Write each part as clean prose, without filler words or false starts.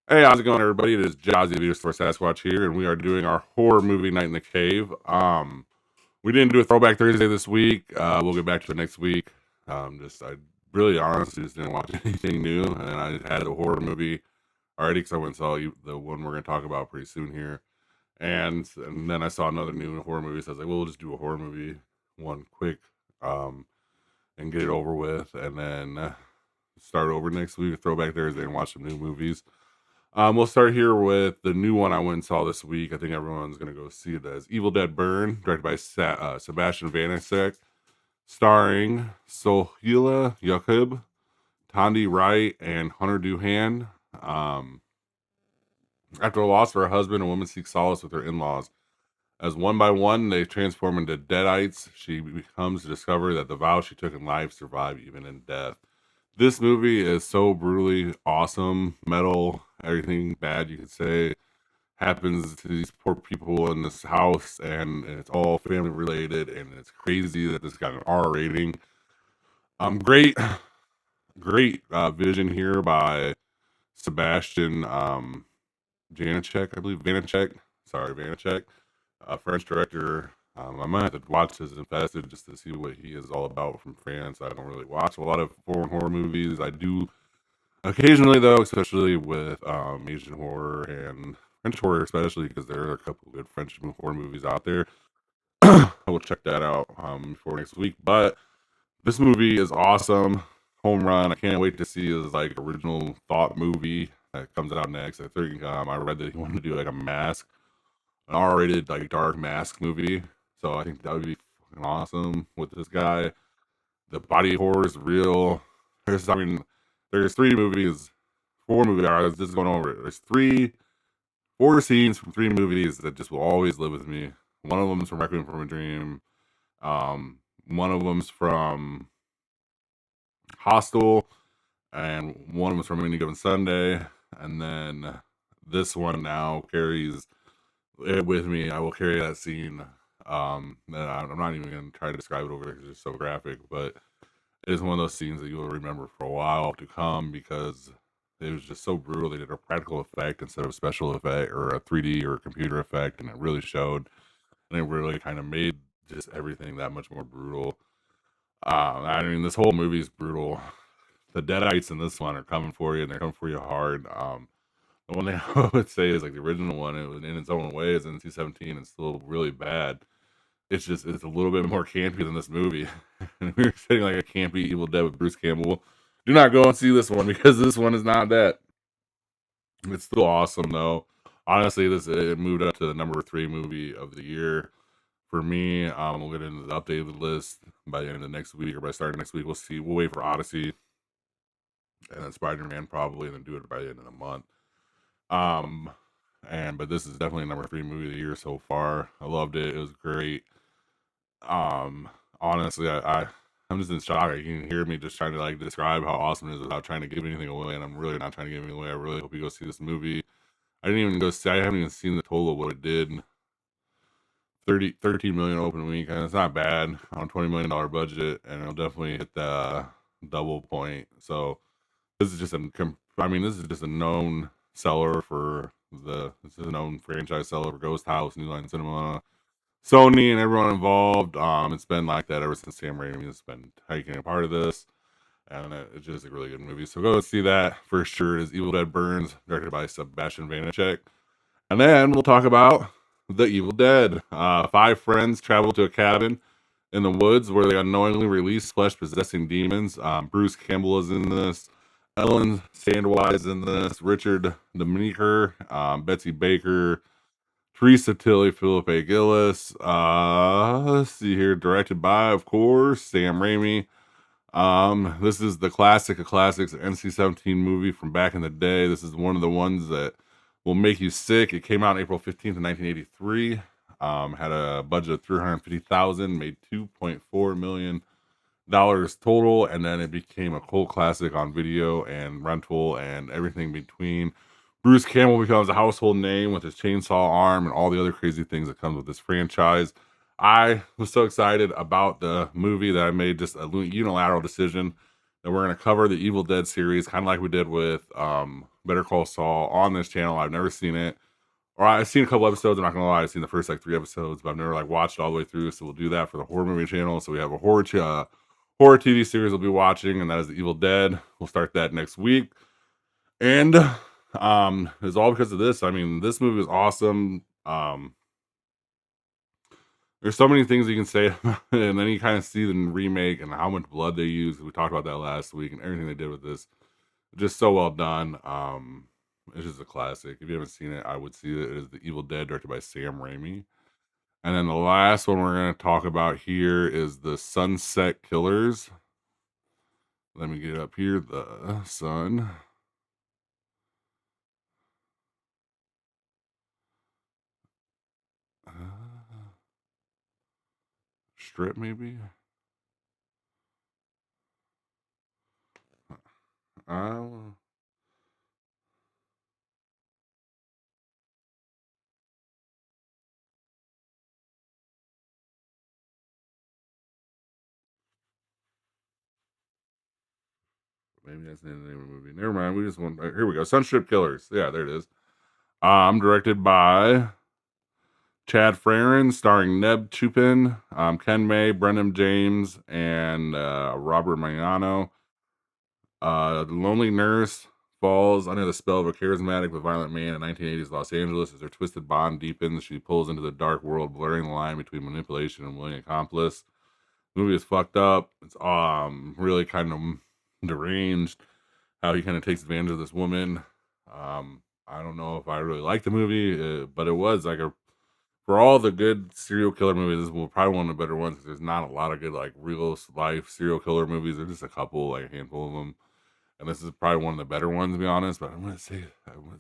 Hey, how's it going, everybody? It is Jazzy Leaders for Sasquatch here, and we are doing our horror movie night in the cave. We didn't do a throwback Thursday this week. We'll get back to it next week. I really honestly just didn't watch anything new, and I had a horror movie already because I went and saw the one we're going to talk about pretty soon here, and then I saw another new horror movie. So I was like, well, we'll just do a horror movie one quick, um, and get it over with, and then start over next week, throwback Thursday, and watch some new movies. We'll start here with the new one I went and saw this week. I think everyone's going to go see it as Evil Dead Burn, directed by Sebastian Vanasek, starring Sohila Yaqub, Tondi Wright, and Hunter Duhan. Um, After a loss of her husband, a woman seeks solace with her in-laws. As one by one they transform into deadites, she becomes to discover that the vows she took in life survive even in death. This movie is so brutally awesome, metal, everything bad you could say happens to these poor people in this house, and it's all family related, and it's crazy that this got an R rating. Great, great vision here by Sebastian Janacek, I believe Vanacek. Sorry, Vanacek, French director. I might have to watch his Infested just to see what he is all about from France. I don't really watch a lot of foreign horror movies. I do occasionally, though, especially with Asian horror and French horror, especially because there are a couple of good French horror movies out there. I will check that out before next week. But this movie is awesome, home run. I can't wait to see his like original thought movie that comes out next. I think I read that he wanted to do like a mask, an R-rated like dark mask movie. So I think that would be fucking awesome with this guy. The body horror is real. There's three movies, four movies. I was just going over it. Four scenes from three movies that just will always live with me. One of them is from Requiem from a Dream. One of them's from Hostel, and one of them's from Any Given Sunday. And then this one now carries it with me. I will carry that scene. I'm not even going to try to describe it over because it's so graphic, but it is one of those scenes that you will remember for a while to come because it was just so brutal. They did a practical effect instead of a special effect or a 3D or a computer effect, and it really showed. And it really kind of made just everything that much more brutal. This whole movie is brutal. The Deadites in this one are coming for you, and they're coming for you hard. The one thing I would say is like the original one, it was in its own way, is NC-17 and still really bad. It's a little bit more campy than this movie. And we were saying like a campy Evil Dead with Bruce Campbell. Do not go and see this one because this one is not that. It's still awesome though. Honestly, it moved up to the number 3 movie of the year for me. We'll get into the updated list by the end of next week or by starting next week. We'll see. We'll wait for Odyssey and then Spider-Man probably, and then do it by the end of the month. Um, but this is definitely number 3 movie of the year so far. I loved it. It was great. Honestly, I'm just in shock. You can hear me just trying to like describe how awesome it is without trying to give anything away, and I'm really not trying to give anything away. I really hope you go see this movie. I haven't even seen the total of what it did. 13 million open week, and it's not bad on a $20 million budget, and it'll definitely hit the double point. So this is just this is just a known seller for this is a known franchise seller for Ghost House, New Line Cinema, Sony, and everyone involved. It's been like that ever since Sam Raimi has been taking a part of this, and it's just a really good movie. So go see that for sure. It is Evil Dead Burns, directed by Sebastian Vanacek. And then we'll talk about The Evil Dead. 5 friends travel to a cabin in the woods where they unknowingly release flesh-possessing demons. Bruce Campbell is in this. Ellen Sandwise is in this. Richard Dominiker, Betsy Baker, Teresa Tilly, Philip A. Gillis. Let's see here. Directed by, of course, Sam Raimi. This is the classic of classics, an NC-17 movie from back in the day. This is one of the ones that will make you sick. It came out on April 15th, 1983. Had a budget of $350,000, made $2.4 million total, and then it became a cult classic on video and rental and everything between. Bruce Campbell becomes a household name with his chainsaw arm and all the other crazy things that comes with this franchise. I was so excited about the movie that I made just a unilateral decision And we're going to cover the Evil Dead series, kind of like we did with Better Call Saul on this channel. I've never seen it, or I've seen a couple episodes. I'm not gonna lie, I've seen the first like 3 episodes, but I've never like watched it all the way through. So we'll do that for the horror movie channel. So we have a horror TV series we'll be watching, and that is the Evil Dead. We'll start that next week, and it's all because of this. I mean, this movie is awesome. There's so many things you can say about it, and then you kind of see the remake and how much blood they use. We talked about that last week, and everything they did with this, just so well done. It's just a classic. If you haven't seen it, I would see it. It is The Evil Dead, directed by Sam Raimi. And then the last one we're going to talk about here is the Sunset Killers. Let me get up here. The Sun Strip, maybe. Uh, Maybe that's the name of the movie. Never mind. We just want. Here we go. Sunstrip Killers. Yeah, there it is. Directed by Chad Farron, starring Neb Chupin, Ken May, Brendan James, and Robert Mariano. The lonely nurse falls under the spell of a charismatic but violent man in 1980s Los Angeles. As their twisted bond deepens, she pulls into the dark world, blurring the line between manipulation and willing accomplice. The movie is fucked up. It's really kind of deranged how he kind of takes advantage of this woman. I don't know if I really like the movie, but it was like for all the good serial killer movies, this was probably one of the better ones because there's not a lot of good like real life serial killer movies. There's just a couple, like a handful of them, and this is probably one of the better ones to be honest. But I'm gonna say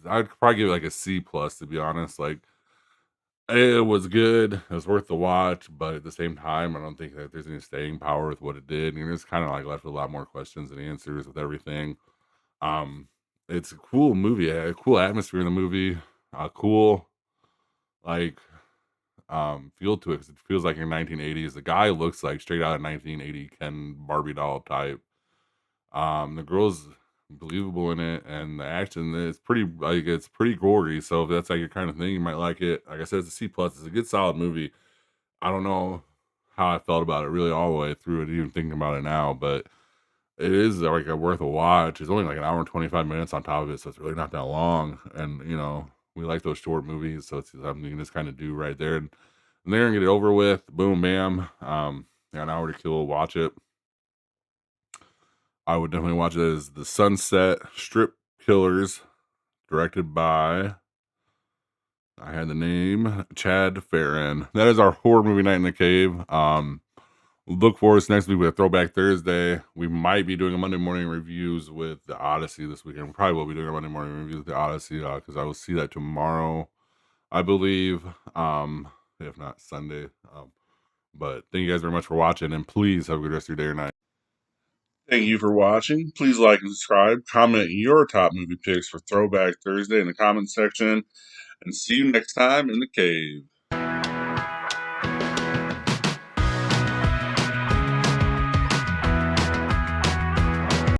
I'd probably give it like a C plus to be honest. Like it was good, it was worth the watch, but at the same time, I don't think that there's any staying power with what it did. And it's kind of like left with a lot more questions than answers with everything. Um, it's a cool movie, a cool atmosphere in the movie, cool like feel to it because it feels like in 1980s. The guy looks like straight out of 1980 Ken Barbie doll type. The girl's believable in it, and the action is pretty like it's pretty gory. So if that's like your kind of thing, you might like it. Like I said, it's a C plus. It's a good solid movie. I don't know how I felt about it really all the way through it, even thinking about it now, but it is like a worth a watch. It's only like an hour and 25 minutes on top of it, so it's really not that long. And we like those short movies, so it's something you can just kind of do right there and there and get it over with. Boom, bam. Yeah, an hour to kill. Watch it. I would definitely watch it as the Sunset Strip Killers, directed by I had the name Chad Farron. That is our horror movie night in the cave. Look for us next week with a Throwback Thursday. We might be doing a Monday morning reviews with the Odyssey this weekend. We probably will be doing a Monday morning review with the Odyssey because I will see that tomorrow, I believe. If not Sunday. But thank you guys very much for watching, and please have a good rest of your day or night. Thank you for watching. Please like and subscribe. Comment your top movie picks for Throwback Thursday in the comment section, and see you next time in the cave.